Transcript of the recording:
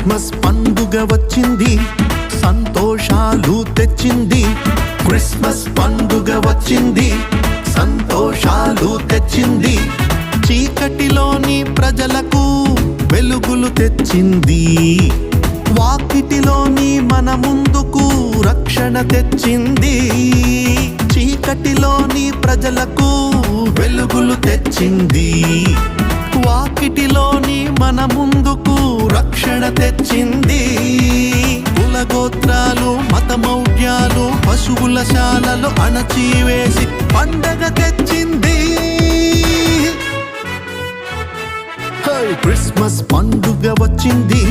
Christmas పండుగ వచ్చింది, సంతోషాలు తెచ్చింది. క్రిస్మస్ పండుగ వచ్చింది, సంతోషాలు తెచ్చింది. చీకటిలోని ప్రజలకు వెలుగులు తెచ్చింది. వాకిటిలోని మన ముందుకు రక్షణ తెచ్చింది. చీకటిలోని ప్రజలకు వెలుగులు తెచ్చింది. వాకిటిలోని మన ముందుకు రక్షణ తెచ్చింది. కులగోత్రాలు మతమౌఢ్యాలు పశువుల శాలలు అణచివేసి పండగ తెచ్చింది. క్రిస్మస్ పండుగ వచ్చింది,